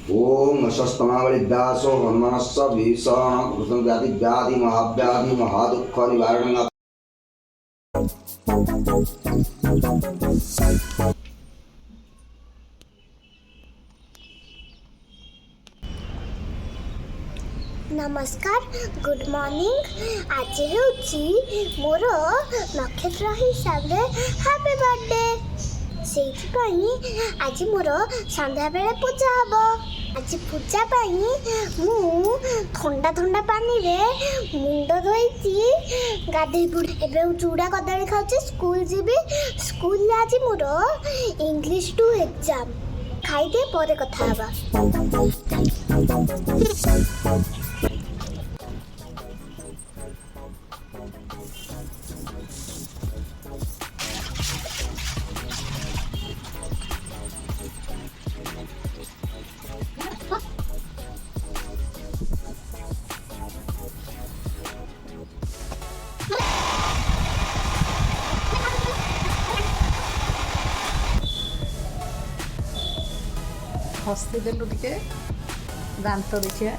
ओम अशस्तमावलिभ्यासो हनुमनस्स भीषण कृष्ण व्याधि व्याधि महाव्याधि महादुःख निवारण। नमस्कार गुड मॉर्निंग आज हूँ मोर नक्षत्र हिसाब से हैप्पी बर्थडे से आज मोर संध्या बेले पूजा हम आज पूजा मु ठंडा ठंडा पानी रे मुंड धोई गाधे पड़ी एवं चूड़ा कदली खाऊँ स्कूल जीवी स्कूल आज मोर इंग्लिश 2 एग्जाम खाईदे पर कथा हवा। हस्ती देलु टिके दांत देखिए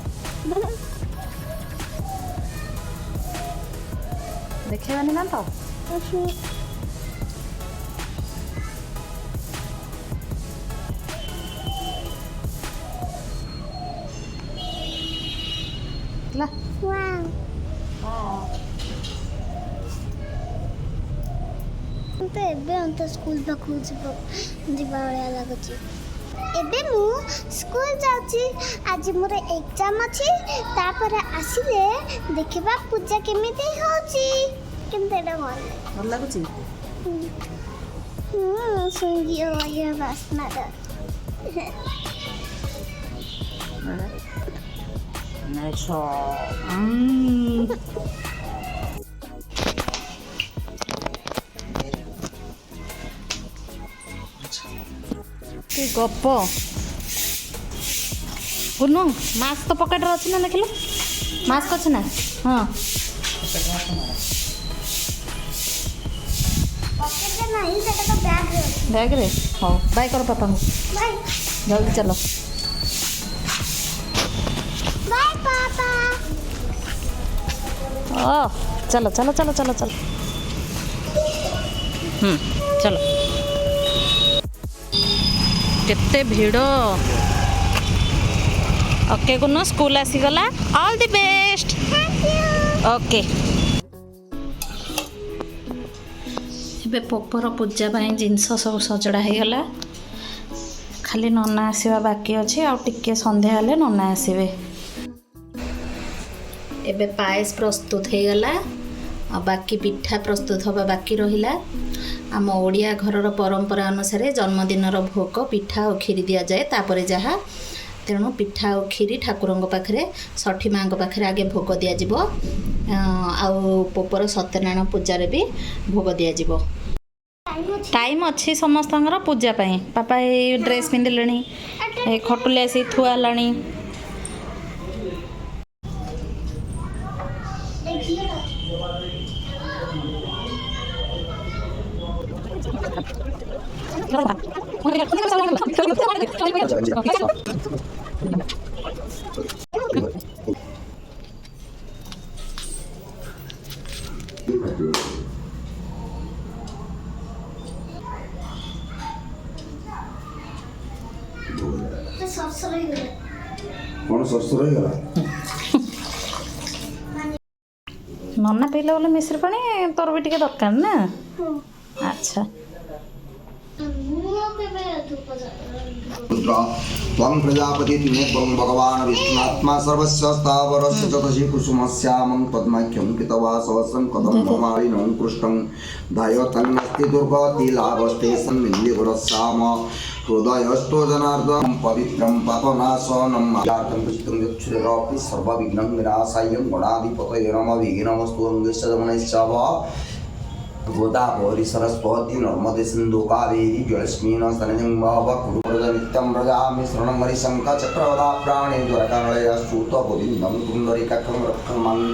देखेबानी दांत ला तो एबे अंत स्कूल पाखु जीवा भाया लगुच एबे मु स्कूल जाउची आज मोर एग्जाम अछि तापर आसीले देखबा पूजा केमिति होची केमते भल लगुची सुंगियो ये वासना द नेचो कि गप पुनू मास्क तो पकेट अच्छी ना देखिल मास्क अच्छे ना हाँ बैग रे हाँ बाय करो पापा को जल्दी चलो बाय पापा ओ चलो चलो चलो चलो चलो चलो केते भिड़ ओके कुनो स्कूल आसीगला ऑल द बेस्ट ओके ए पोपर पूजा जिनस सब सजड़ा हो गला खाली नना आसवा बाकी अच्छे आ टिके संध्या हेले नना आसवे एबे पायस प्रस्तुत हो गला आ बाकी पिठा प्रस्तुत हवा बाकी रहिला आम ओडिया घरर परंपरा अनुसार जन्मदिन भोग पिठा और खीरी दि जाए तापर जहाँ तेणु पिठा और खीरी ठाकुर पाखे षठी माँ पाखे आगे भोग दिज्व पोपर सत्यनारायण पूजार भी भोग दिज्व टाइम अच्छी समस्त पूजा पापा ये ड्रेस पिंधिले खटुली आसी थुआ लाणी कौन सरसर हो गला नना पीला बोले मिश्री पानी तोर भी टिके दरकार ना अच्छा त्वं प्रजापति त्वं भगवान् विष्णुआत्मा सर्वस्य स्थावरस्य चतसि कुसुमस्यामं पद्माख्यं कृतवासवसं कदं ममालिनं कृष्णं धायतन्नस्ति दुर्गति लाभस्ते सन्निधिगुरस्याम हृदयस्थो जनार्दनं पवित्रं पापनाशनं यातं कृष्णं यच्छुरेरपि सर्वविघ्नं विनाशाय गणाधिपतये नमः विघ्नमस्तु अङ्गस्य दमनस्य वा गोदावरी सरस्वती नर्मदे सिंधु कावेरी जलस्मिन् सन्निधिं कुरुव्रज नित्यं व्रजामि शरणं हरिशङ्कर चक्रवदा प्राणे द्वारकालयस्तुत गोविन्दं पुण्डरीकाक्षं रक्षमान्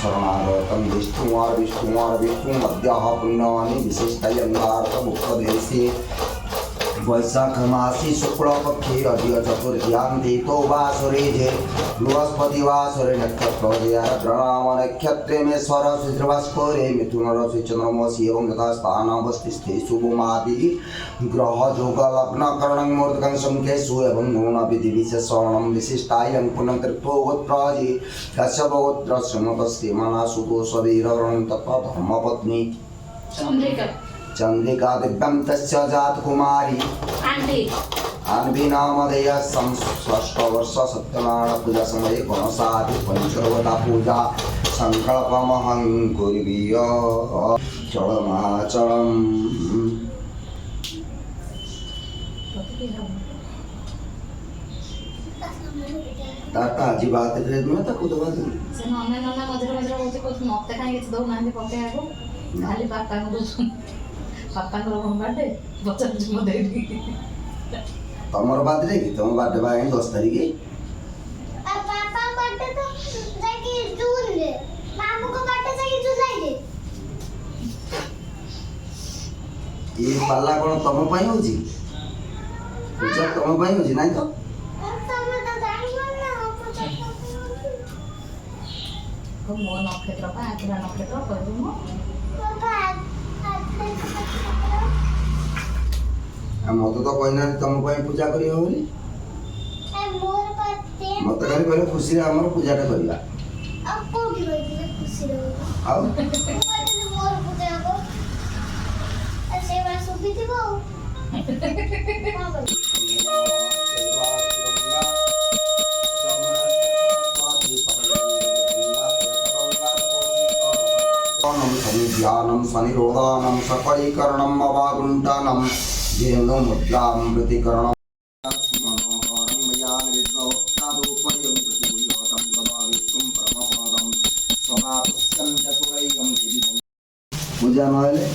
शरणागतं विष्णुवार विष्णुमद्यः पुण्यवानि विशिष्टयन्तार्थमुक्तदेशे वैशाख मासी शुक्ल पक्षे अद्य चतुर्थ्यान्ते तो वासरे जे बृहस्पति वासरे नक्षत्र प्रणाम नक्षत्रे में स्वर शुक्रवास्परे मिथुन रसि चंद्रमसी एवं यथा स्थानावस्थिते शुभमादि ग्रह योग लग्न करणं मूर्तकं संख्येषु एवं गुण विधि विशेषणं विशिष्टायं पुनर्तृत्व गोत्रादि कश्यप गोत्र श्रीमतस्ते मना सुतो सवीरवरणं तथा धर्मपत्नी चंद्रिका दिव्यं तस्य जातकुमारी आन्वी नामधेय षष्ठ वर्ष सत्यनारायण पूजा समये गणसादि पंचवता पूजा संकल्पमहं कुर्वीय चलमाचलम् ताता जी बात करे तुम ता खुद बात से नन्हे नन्हे मझरे मझरे होते कुछ मते काहे କିଛି दौ नांदे पके आगो खाली पापा को दो पापा को बर्थडे बचन जम देडी तमर बर्थडे की तुम बर्थडे बाय 10 तारीख पापा बर्थडे तो जाके जून रे मामू को बर्थडे जाके जुलाई रे ये पाला कोन तम पई होजी पूजा तम पई होजी नाही तो मो नक्षत्र का आखिरा नक्षत्र कहू मो मत तो कहना तुम पई पूजा करी हो बोली मत खाली कहले खुशी रे हमर पूजाटा करिया आउ ध्यानं स्वनिरोधानं सकलीकरणम् अवागुण्ठनं येन मुद्रां प्रतिकरणं मनोहरं मया निर्वक्तादुपर्यं प्रतिगुह्यतं तदा विष्णुं परमपदं स्वभावस्यं चतुरैकं दिवं पूजा नहले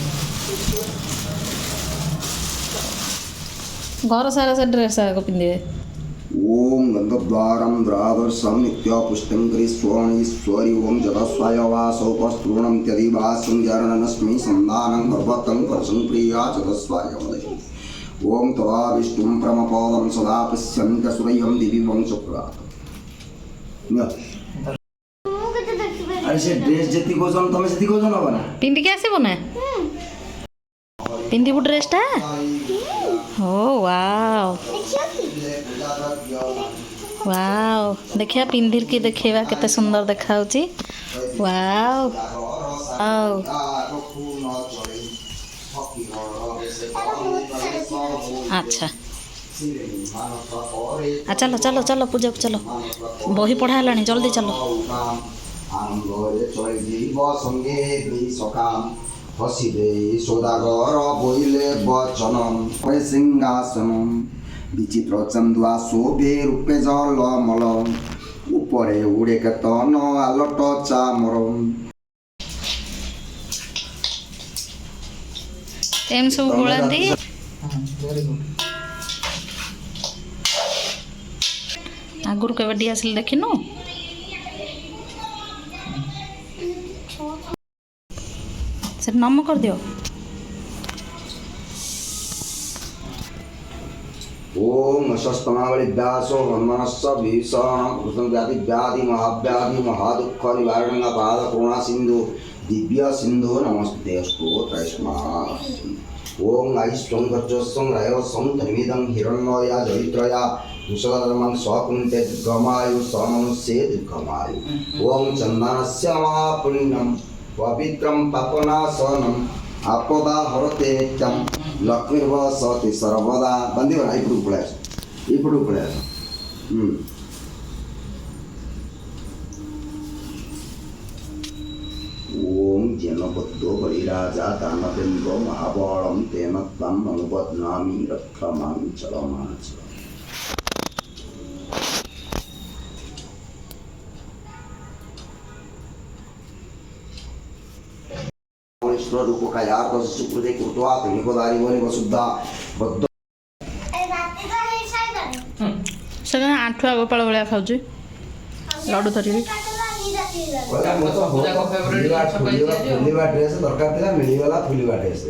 घर सारा से ड्रेस आको पिंदे ओम गंधद्वारं द्रादर्शं नित्यपुष्टं कृष्णेश्वरी ओम जगस्वाय वासोपस्त्रूणं त्यदिवासं जरणनस्मि संधानं गर्भतं कर्षं प्रिया जगस्वाय मदहि ओम तवा विष्णुं परमपदं सदा पश्यन्तसुरयं दिवि वंशपुरात् अरे से ड्रेस जति कोजन तमे जति कोजन बना पिंदी के आसे बना पिंदी वो ड्रेस टा ओ वाओ वाओ देखिया पिंधिर की देखेबा केते सुंदर देखाउची वाओ वाओ अच्छा चलो चलो चलो पूजा को चलो बही पढ़ा लानी जल्दी चलो हसिदे सौदागर बोइले वचनम सिंहासनम विचित्र चंदुआ शोभे रूपे जलमल उपरे उड़े केतन आलट चामर एम सब गोलांदी आगुर के बड़ी आसिल देखिनु से नम कर दियो ओम शस्तमावली व्यासो हनुमनस्स भीषण कृष्ण व्याधि व्याधि महाव्याधि महादुख निवारण पाद करुणा सिंधु दिव्य सिंधु नमस्ते स्तोत्रस्मा ओम ऐश्वं गजस्वं रायवसं धर्मिदं हिरण्मया जयित्रया मुसलधर्मं स्वकुंते दीर्घमायु समनुष्ये दीर्घमायु ओम चंदनस्य महापुण्यं पवित्रं पापनाशनम् आपदा हरते नित्यं लक्ष्मीर्वसति सर्वदा बंदी बना इपड़ू पड़े ओम जनबद्धो बलिराजा दानवेन्द्रो महाबलं तेन त्वम् अनुबध्नामि रक्षमां चलमाचल रूप का यार तो सुकृते कृत्वा निकोदारी बोले वसुद्धा बद्ध से आठुआ गोपाल भाया खाऊँ लड्डू धरिकी फुलिवा ड्रेस दरकार था मिलगला फुलिवा ड्रेस